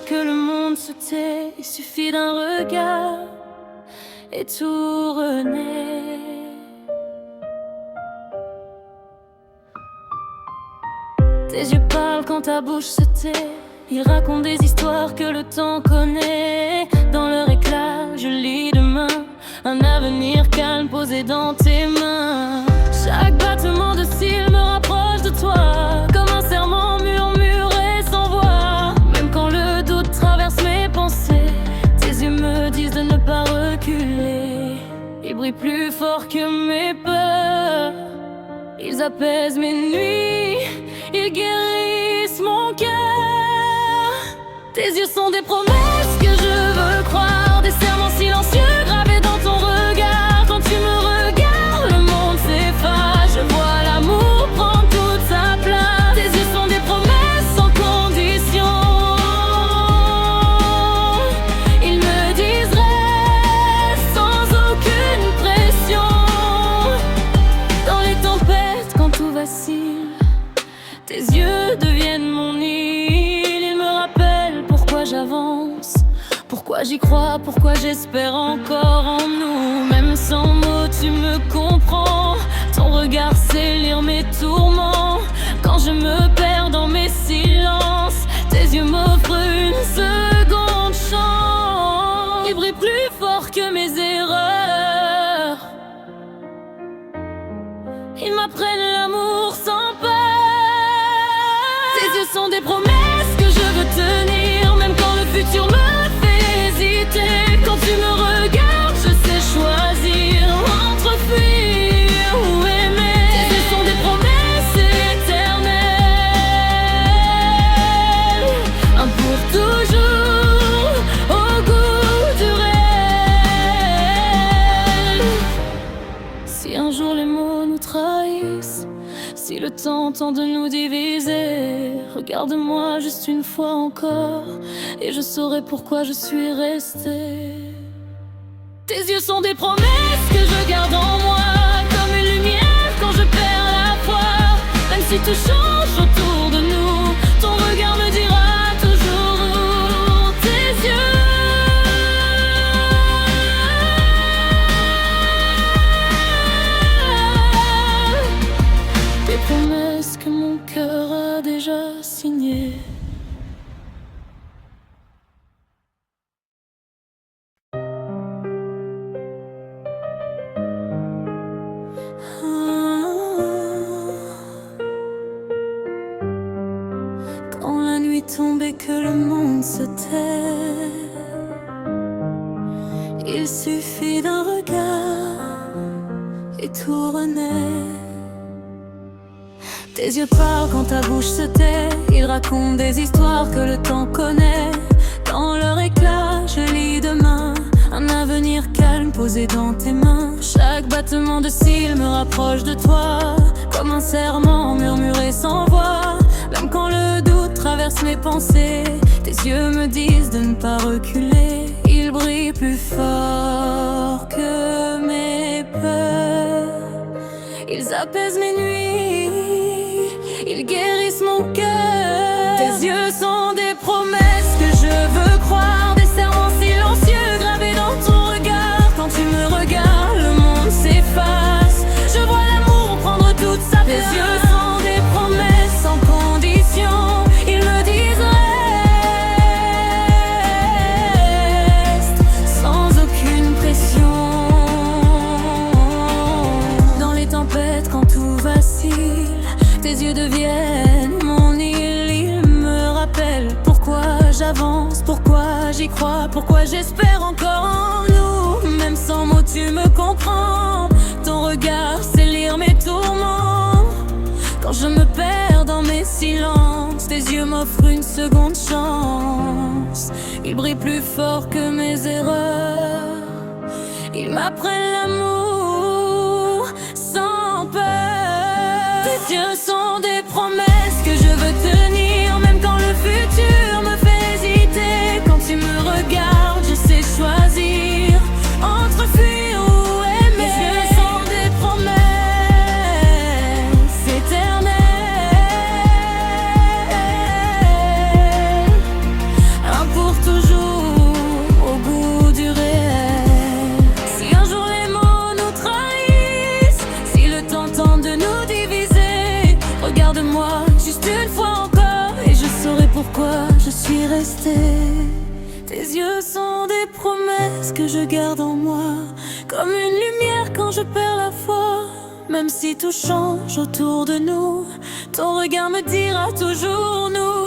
que le monde se tait. Il suffit d'un regard et tout renaît. Tes yeux parlent quand ta bouche se tait. Ils racontent des histoires que le temps connaît. Dans leur éclat, je lis demain un avenir calme posé dans tes mains. Chaque battement de cils me rapproche de toi, comme un serment murmuré sans voix. Même quand le doute traverse mes pensées, tes yeux me disent de ne pas reculer. Ils brillent plus fort que mes peurs, ils apaisent mes nuits, ils guérissent mon cœur. Tes yeux sont des promesses que je veux croire, des serments silencieux gravés dans ton regard. Quand tu me regardes, le monde s'efface. Je vois l'amour prendre toute sa place. Tes yeux sont des promesses sans condition. Ils me disent reste sans aucune pression. Dans les tempêtes, quand tout vacille, tes yeux deviennent mon île. Ils me rappellent pourquoi j'avance, pourquoi j'y crois, pourquoi j'espère encore en nous. Même sans mots, tu me comprends. Ton regard sait lire mes tourments. Quand je me perds dans mes silences, tes yeux m'offrent une seconde chance. Ils brillent plus fort que mes erreurs. Ils m'apprennent l'amour sans peur. Tes yeux sont des promesses que je veux tenir, même quand le futur me fait hésiter. Quand tu me regardes, je sais choisir entre fuir ou aimer. Tes yeux sont des promesses éternelles, un pour toujours, au goût du réel. Si un jour les mots nous trahissent, si le temps tente de nous diviser, regarde-moi juste une fois encore et je saurai pourquoi je suis restée. Tes yeux sont des promesses que je garde en moi, comme une lumière quand je perds la foi. Même si tout change autour de nous, ton regard me dira toujours tes yeux. Des promesses que mon cœur a déjà signées. Quand la nuit tombe et que le monde se tait, il suffit d'un regard et tout renaît. Tes yeux parlent quand ta bouche se tait. Ils racontent des histoires que le temps connaît. Dans leur éclat, je lis demain un avenir calme posé dans tes mains. Chaque battement de cils me rapproche de toi, comme un serment murmuré sans voix. Même quand le doute traverse mes pensées, tes yeux me disent de ne pas reculer. Ils brillent plus fort que mes peurs, ils apaisent mes nuits, ils guérissent mon cœur. Tes yeux sont des promesses que je veux croire, des serments silencieux gravés dans ton regard. Quand tu me regardes, le monde s'efface. Je vois l'amour prendre toute sa place. Tes yeux sont des promesses sans condition. Ils me disent reste sans aucune pression. Dans les tempêtes, quand tout vacille, tes yeux deviennent mon île. Ils me rappellent pourquoi j'avance, pourquoi j'y crois, pourquoi j'espère encore en nous. Même sans mots, tu me comprends. Ton regard sait lire mes tourments. Quand je me perds dans mes silences, tes yeux m'offrent une seconde chance. Ils brillent plus fort que mes erreurs. Ils m'apprennent l'amour sans peur. Tes yeux sont des promesses que je veux tenir, même quand le futur me fait hésiter. Quand tu me regardes, je sais choisir entre fuir ou aimer. Tes yeux sont des promesses éternelles, un pour ce que je garde en moi, comme une lumière quand je perds la foi. Même si tout change autour de nous, ton regard me dira toujours nous.